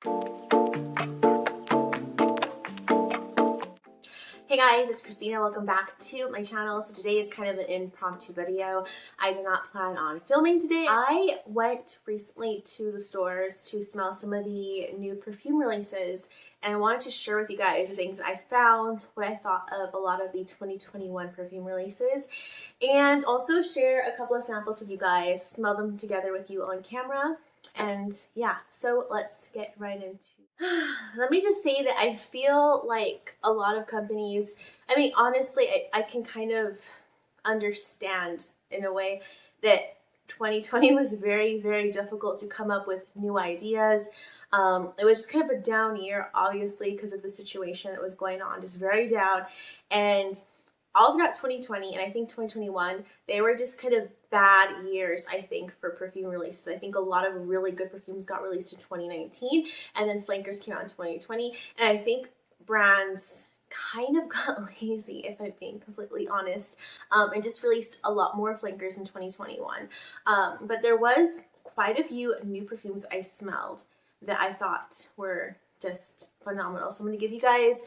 Hey guys, it's Christina. Welcome back to my channel. So today is kind of an impromptu video. I did not plan on filming today. I went recently to the stores to smell some of the new perfume releases, and I wanted to share with you guys the things that I found, what I thought of a lot of the 2021 perfume releases, and also share a couple of samples with you guys, smell them together with you on camera. And yeah, so let's get right into let me just say that I feel like a lot of companies, I mean, honestly, I can kind of understand in a way that 2020 was very, very difficult to come up with new ideas. It was just kind of a down year, obviously, because of the situation that was going on, just very down. And all throughout 2020 and I think 2021, they were just kind of bad years, I think, for perfume releases. I think a lot of really good perfumes got released in 2019, and then flankers came out in 2020, and I think brands kind of got lazy, if I'm being completely honest, and just released a lot more flankers in 2021. But there was quite a few new perfumes I smelled that I thought were just phenomenal. So I'm going to give you guys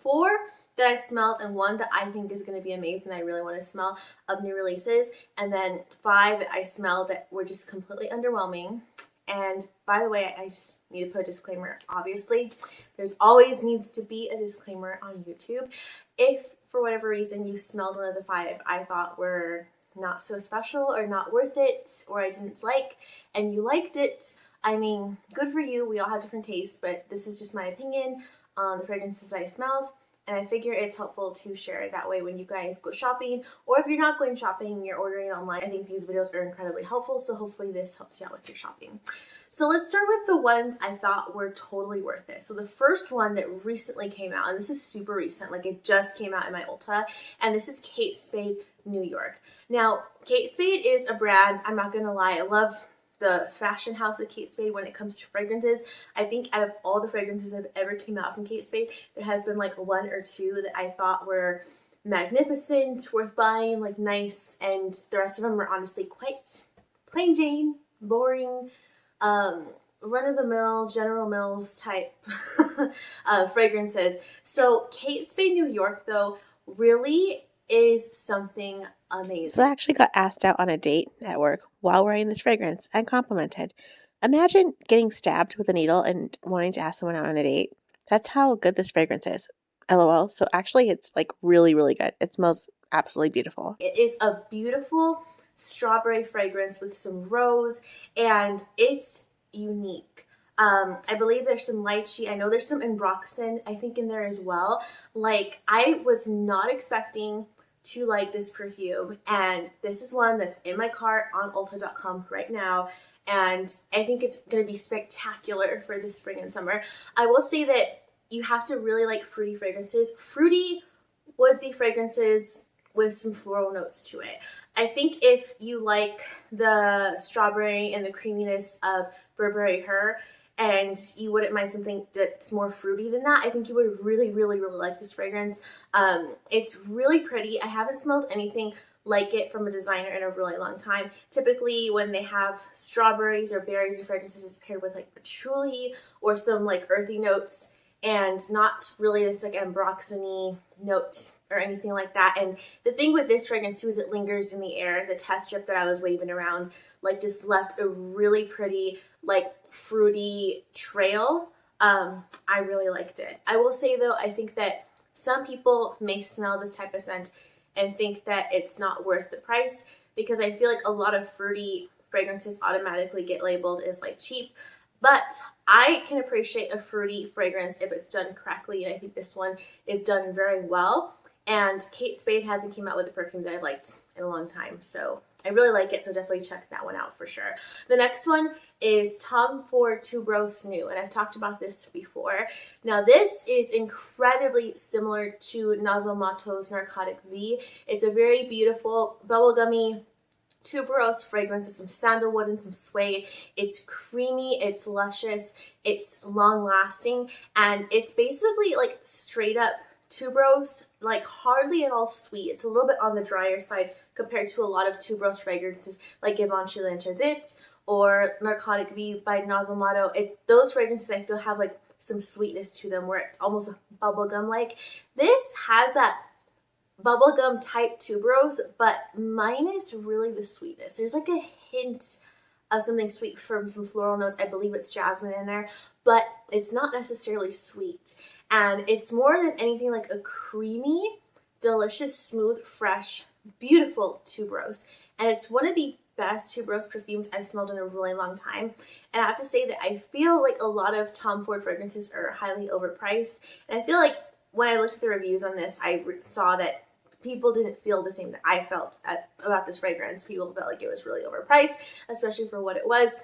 four that I've smelled, and one that I think is going to be amazing. I really want to smell of new releases, and then 5 that I smelled that were just completely underwhelming. And by the way, I just need to put a disclaimer. Obviously, there's always needs to be a disclaimer on YouTube. If for whatever reason you smelled one of the 5 I thought were not so special or not worth it, or I didn't like, and you liked it, I mean, good for you. We all have different tastes, but this is just my opinion on the fragrances I smelled, and I figure it's helpful to share that way when you guys go shopping, or if you're not going shopping and you're ordering online. I think these videos are incredibly helpful, so hopefully this helps you out with your shopping. So let's start with the ones I thought were totally worth it. So the first one that recently came out, and this is super recent, like it just came out in my Ulta, and this is Kate Spade New York. Now, Kate Spade is a brand, I'm not gonna lie, I love the fashion house of Kate Spade when it comes to fragrances. I think out of all the fragrances that have ever came out from Kate Spade, there has been like 1 or 2 that I thought were magnificent, worth buying, like nice, and the rest of them were honestly quite plain Jane, boring, run-of-the-mill, General Mills type fragrances. So Kate Spade New York, though, really is something amazing. So I actually got asked out on a date at work while wearing this fragrance and complimented. Imagine getting stabbed with a needle and wanting to ask someone out on a date. That's how good this fragrance is. LOL. So actually it's like really, really good. It smells absolutely beautiful. It is a beautiful strawberry fragrance with some rose, and it's unique. I believe there's some lychee. I know there's some ambroxan, I think, in there as well. Like, I was not expecting to like this perfume, and this is one that's in my cart on Ulta.com right now, and I think it's going to be spectacular for the spring and summer. I will say that you have to really like fruity fragrances, fruity, woodsy fragrances with some floral notes to it. I think if you like the strawberry and the creaminess of Burberry Her, and you wouldn't mind something that's more fruity than that, I think you would really, really, really like this fragrance. It's really pretty. I haven't smelled anything like it from a designer in a really long time. Typically, when they have strawberries or berries in fragrances, it's paired with like patchouli or some like earthy notes, and not really this like ambroxany note or anything like that. And the thing with this fragrance too is it lingers in the air. The test strip that I was waving around like just left a really pretty like fruity trail. I really liked it. I will say though, I think that some people may smell this type of scent and think that it's not worth the price, because I feel like a lot of fruity fragrances automatically get labeled as like cheap. But I can appreciate a fruity fragrance if it's done correctly, and I think this one is done very well. And Kate Spade hasn't came out with a perfume that I liked in a long time, so I really like it, so definitely check that one out for sure. The next one is Tom Ford Tuberose New, and I've talked about this before. Now this is incredibly similar to Nasomatto's Narcotic V. It's a very beautiful bubblegummy tuberose fragrance with some sandalwood and some suede. It's creamy, it's luscious, it's long lasting, and it's basically like straight up tuberose, like hardly at all sweet. It's a little bit on the drier side compared to a lot of tuberose fragrances like Givenchy L'Interdit or Narcotic V by Nozzlemato. Those fragrances I feel have like some sweetness to them where it's almost bubblegum like. This has that bubblegum type tuberose, but minus really the sweetness. There's like a hint of something sweet from some floral notes. I believe it's jasmine in there, but it's not necessarily sweet. And it's more than anything like a creamy, delicious, smooth, fresh, beautiful tuberose. And it's one of the best tuberose perfumes I've smelled in a really long time. And I have to say that I feel like a lot of Tom Ford fragrances are highly overpriced. And I feel like when I looked at the reviews on this, I saw that people didn't feel the same that I felt about this fragrance. People felt like it was really overpriced, especially for what it was.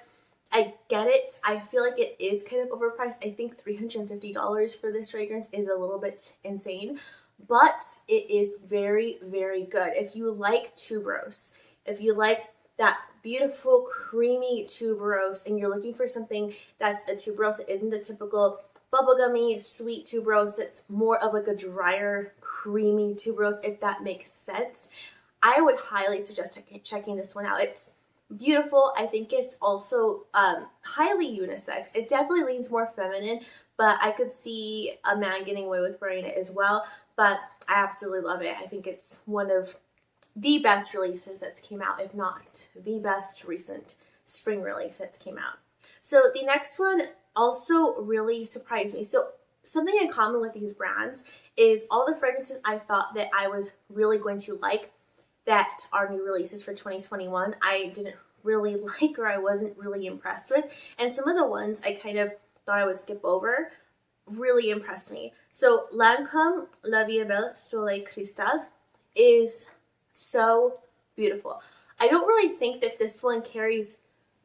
I get it. I feel like it is kind of overpriced. I think $350 for this fragrance is a little bit insane, but it is very, very good. If you like tuberose, if you like that beautiful creamy tuberose and you're looking for something that's a tuberose that isn't a typical bubblegummy sweet tuberose, it's more of like a drier creamy tuberose, if that makes sense, I would highly suggest checking this one out. It's beautiful. I think it's also highly unisex. It definitely leans more feminine, but I could see a man getting away with wearing it as well. But I absolutely love it. I think it's one of the best releases that's came out, if not the best recent spring release that's came out. So the next one also really surprised me. So something in common with these brands is all the fragrances I thought that I was really going to like that are new releases for 2021, I didn't really like or I wasn't really impressed with. And some of the ones I kind of thought I would skip over really impressed me. So Lancôme La Vie est Belle Soleil Cristal is so beautiful. I don't really think that this one carries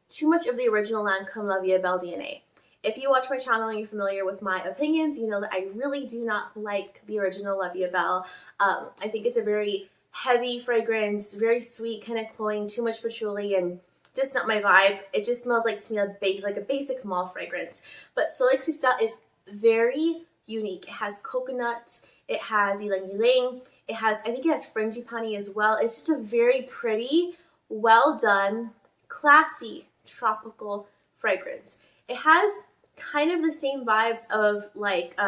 too much of the original Lancôme La Vie est Belle DNA. If you watch my channel and you're familiar with my opinions, you know that I really do not like the original La Vie est Belle. I think it's a very heavy fragrance, very sweet, kind of cloying, too much patchouli, and just not my vibe. It just smells like to me like a basic mall fragrance. But Soleil Cristal is very unique. It has coconut, it has ylang ylang, it has, I think it has frangipani as well. It's just a very pretty, well done, classy, tropical fragrance. It has kind of the same vibes of like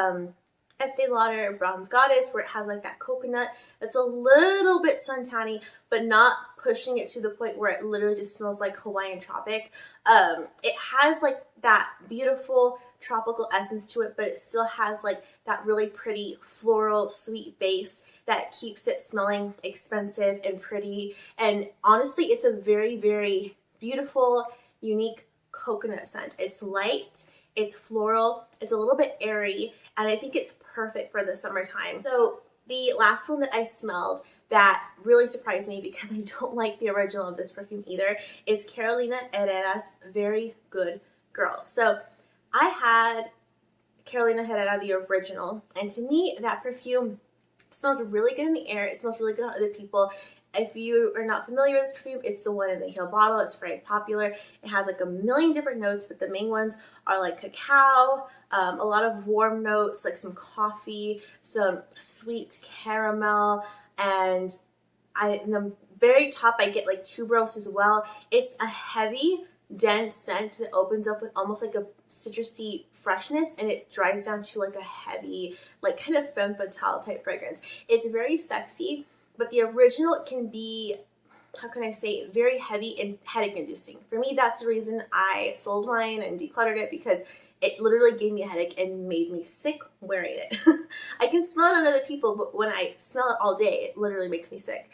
Estee Lauder Bronze Goddess, where it has like that coconut that's a little bit suntanny, but not pushing it to the point where it literally just smells like Hawaiian tropic. It has like that beautiful tropical essence to it, but it still has like that really pretty floral sweet base that keeps it smelling expensive and pretty. And honestly, it's a very, very beautiful, unique coconut scent. It's light, it's floral, it's a little bit airy, and I think it's perfect for the summertime. So the last one that I smelled that really surprised me because I don't like the original of this perfume either is Carolina Herrera's Very Good Girl. So I had Carolina Herrera, the original, and to me that perfume smells really good in the air. It smells really good on other people. If you are not familiar with this perfume, it's the one in the heel bottle. It's very popular. It has like a million different notes, but the main ones are like cacao, a lot of warm notes, like some coffee, some sweet caramel, and in the very top I get like tuberose as well. It's a heavy, dense scent that opens up with almost like a citrusy freshness, and it dries down to like a heavy, like kind of femme fatale type fragrance. It's very sexy, but the original can be, how can I say, very heavy and headache inducing. For me, that's the reason I sold mine and decluttered it, because it literally gave me a headache and made me sick wearing it. I can smell it on other people, but when I smell it all day, it literally makes me sick.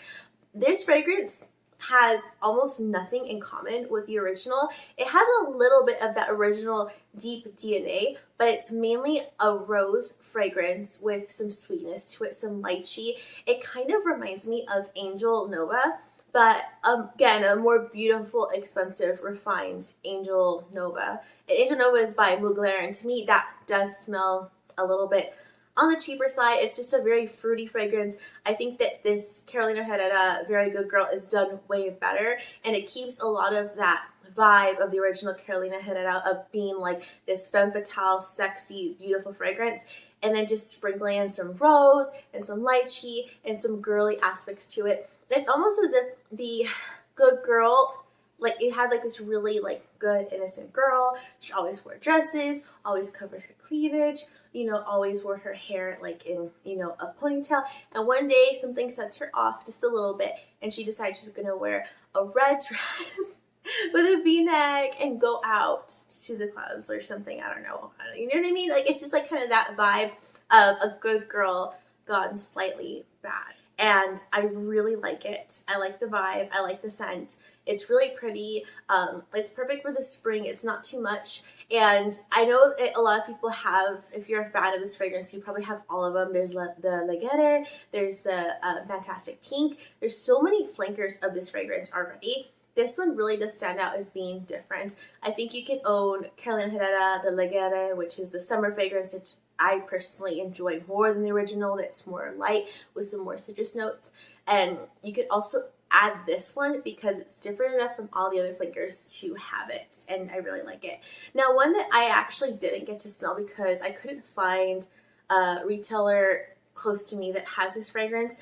This fragrance has almost nothing in common with the original. It has a little bit of that original deep DNA, but it's mainly a rose fragrance with some sweetness to it, some lychee. It kind of reminds me of Angel Nova, but again, a more beautiful, expensive, refined Angel Nova. And Angel Nova is by Mugler, and to me that does smell a little bit on the cheaper side. It's just a very fruity fragrance. I think that this Carolina Herrera Very Good Girl is done way better, and it keeps a lot of that vibe of the original Carolina Herrera of being like this femme fatale, sexy, beautiful fragrance, and then just sprinkling in some rose and some lychee and some girly aspects to it. It's almost as if the Good Girl like it had like this really like good innocent girl. She always wore dresses, always covered her cleavage, you know, always wore her hair like in, you know, a ponytail. And one day something sets her off just a little bit and she decides she's gonna wear a red dress with a v-neck and go out to the clubs or something. I don't know. You know what I mean? Like it's just like kind of that vibe of a good girl gone slightly bad. And I really like it. I like the vibe. I like the scent. It's really pretty. It's perfect for the spring. It's not too much. And I know a lot of people have, if you're a fan of this fragrance, you probably have all of them. There's the Legere, there's the Fantastic Pink. There's so many flankers of this fragrance already. This one really does stand out as being different. I think you can own Carolina Herrera, the Legere, which is the summer fragrance. It's I personally enjoy more than the original. That's more light with some more citrus notes. And you could also add this one because it's different enough from all the other flankers to have it. And I really like it. Now, one that I actually didn't get to smell because I couldn't find a retailer close to me that has this fragrance.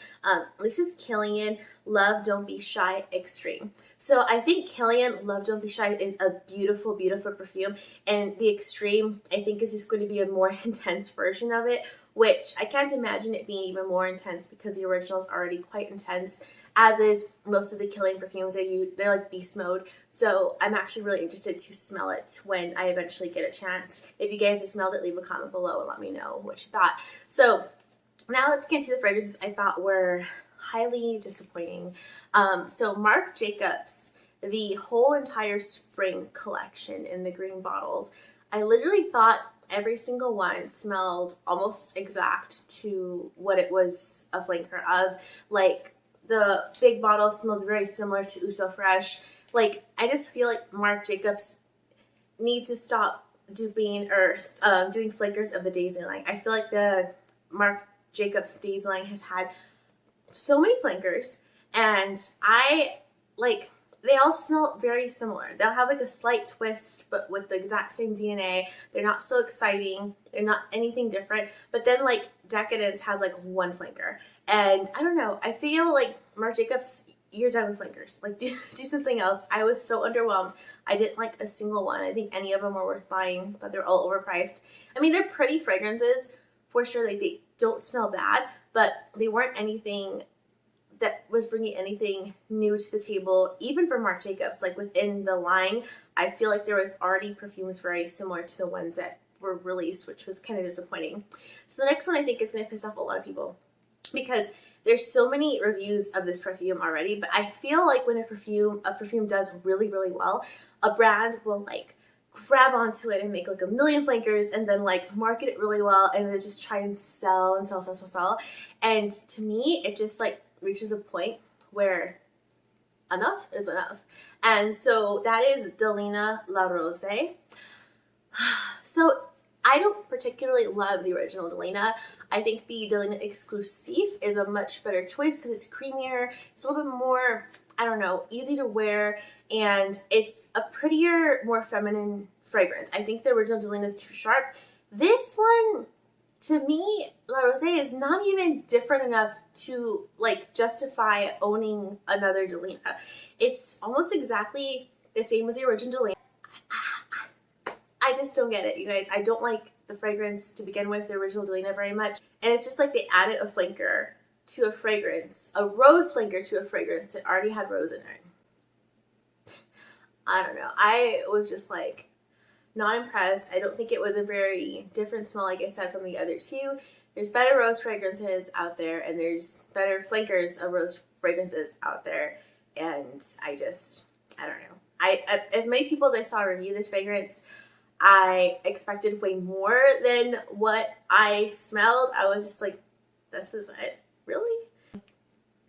This is Killian Love Don't Be Shy Extreme. So I think Killian Love Don't Be Shy is a beautiful, beautiful perfume, and the Extreme I think is just going to be a more intense version of it, which I can't imagine it being even more intense because the original is already quite intense, as is most of the Killian perfumes. They're like beast mode. So I'm actually really interested to smell it when I eventually get a chance. If you guys have smelled it, leave a comment below and let me know what you thought. So now let's get into the fragrances I thought were highly disappointing. So Marc Jacobs, the whole entire spring collection in the green bottles, I literally thought every single one smelled almost exact to what it was a flanker of. Like the big bottle smells very similar to Uso Fresh. Like I just feel like Marc Jacobs needs to stop duping or doing flankers of the Daisy line. I feel like the Marc Jacobs Daisy line has had so many flankers, and they all smell very similar. They'll have like a slight twist, but with the exact same DNA. They're not so exciting. They're not anything different. But then like Decadence has like one flanker, and I don't know. I feel like Marc Jacobs, you're done with flankers. Like do something else. I was so underwhelmed. I didn't like a single one. I think any of them were worth buying, but they're all overpriced. I mean, they're pretty fragrances for sure. Like they don't smell bad, but they weren't anything that was bringing anything new to the table, even for Marc Jacobs. Like within the line, I feel like there was already perfumes very similar to the ones that were released, which was kind of disappointing. So the next one I think is going to piss off a lot of people because there's so many reviews of this perfume already, but I feel like when a perfume does really, really well, a brand will like grab onto it and make like a million flankers and then like market it really well and then just try and sell and sell. And to me, it just like reaches a point where enough is enough. And so that is Delina La Rose. So I don't particularly love the original Delina. I think the Delina Exclusive is a much better choice because it's creamier. It's a little bit more, I don't know, easy to wear, and it's a prettier, more feminine fragrance. I think the original Delina is too sharp. This one, to me, La Rose is not even different enough to like justify owning another Delina. It's almost exactly the same as the original Delina. I just don't get it, you guys. I don't like the fragrance to begin with, the original Delina, very much. And it's just like they added a flanker to a fragrance, a rose flanker to a fragrance that already had rose in it. I don't know. I was just like not impressed. I don't think it was a very different smell, like I said, from the other two. There's better rose fragrances out there, and there's better flankers of rose fragrances out there. And I don't know. As many people as I saw review this fragrance, I expected way more than what I smelled. I was just like, this is it? Really?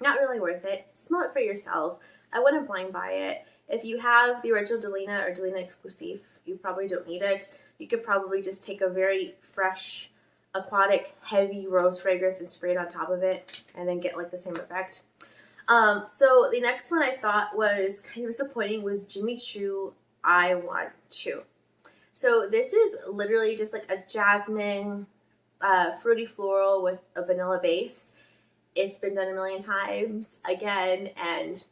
Not really worth it. Smell it for yourself. I wouldn't blind buy it. If you have the original Delina or Delina Exclusive, you probably don't need it. You could probably just take a very fresh, aquatic, heavy rose fragrance and spray it on top of it and then get like the same effect. So the next one I thought was kind of disappointing was Jimmy Choo I Want Choo. So this is literally just like a jasmine, fruity floral with a vanilla base. It's been done a million times again, and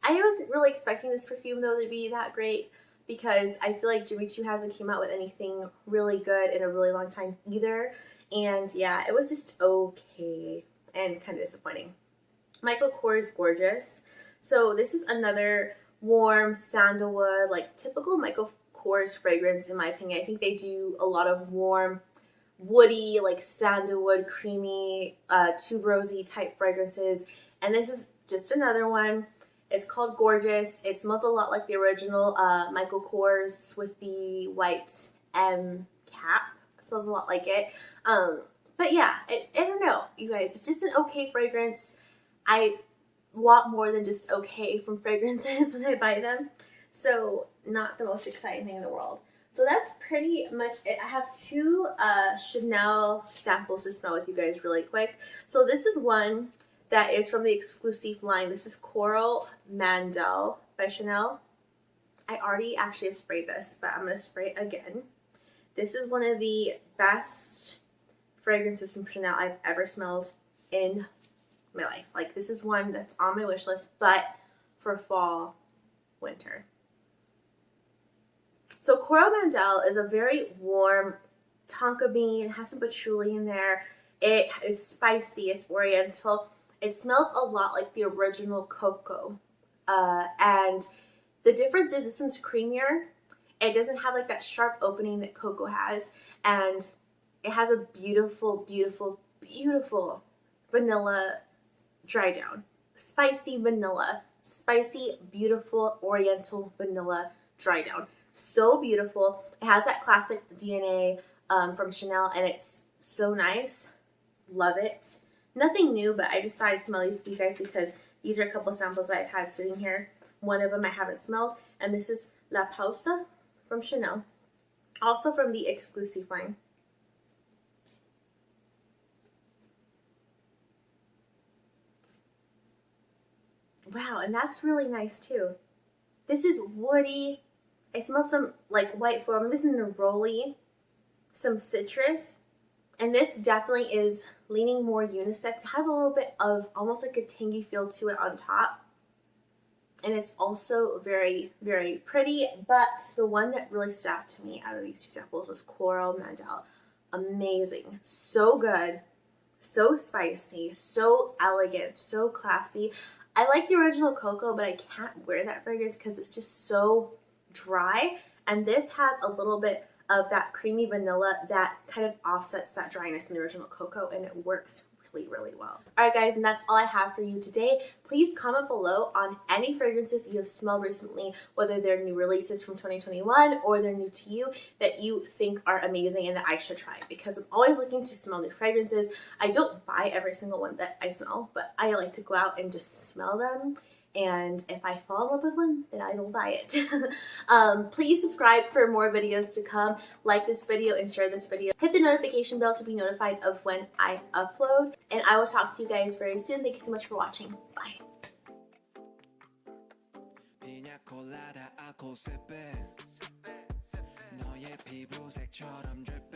I wasn't really expecting this perfume though to be that great because I feel like Jimmy Choo hasn't came out with anything really good in a really long time either. And yeah, it was just okay and kind of disappointing. Michael Kors Gorgeous. So this is another warm sandalwood, like typical Michael Kors fragrance in my opinion. I think they do a lot of warm, woody, like sandalwood, creamy, tuberosy type fragrances. And this is just another one. It's called Gorgeous. It smells a lot like the original Michael Kors with the white M cap. It smells a lot like it. But yeah, I don't know, you guys. It's just an okay fragrance. I want more than just okay from fragrances when I buy them. So not the most exciting thing in the world. So that's pretty much it. I have two Chanel samples to smell with you guys really quick. So this is one that is from the exclusive line. This is Coral Mandel by Chanel. I already actually have sprayed this, but I'm going to spray it again. This is one of the best fragrances from Chanel I've ever smelled in my life. Like, this is one that's on my wish list, but for fall, winter. So Coral Mandel is a very warm tonka bean. It has some patchouli in there. It is spicy. It's oriental. It smells a lot like the original cocoa. And the difference is this one's creamier. It doesn't have like that sharp opening that cocoa has. And it has a beautiful, beautiful, beautiful vanilla dry down. Spicy vanilla. Spicy, beautiful, oriental vanilla dry down. So beautiful. It has that classic DNA from Chanel, and it's so nice. Love it. Nothing new, but I just thought I'd smell these with you guys because these are a couple samples I've had sitting here. One of them I haven't smelled, and this is La Pausa from Chanel. Also from the exclusive line. Wow, and that's really nice too. This is woody. I smell some like white floral. I'm missing neroli, some citrus, and this definitely is leaning more unisex. It has a little bit of almost like a tangy feel to it on top, and it's also very, very pretty. But the one that really stood out to me out of these two samples was Coral Mandel. Amazing, so good, so spicy, so elegant, so classy. I like the original cocoa, but I can't wear that fragrance because it's just so dry, and this has a little bit of that creamy vanilla that kind of offsets that dryness in the original cocoa, and it works really, really well. Alright guys, and that's all I have for you today. Please comment below on any fragrances you have smelled recently, whether they're new releases from 2021 or they're new to you that you think are amazing and that I should try, because I'm always looking to smell new fragrances. I don't buy every single one that I smell, but I like to go out and just smell them. And if I fall in love with one, then I will buy it. Please subscribe for more videos to come. Like this video and share this video. Hit the notification bell to be notified of when I upload. And I will talk to you guys very soon. Thank you so much for watching. Bye. 너의 피부색처럼 drip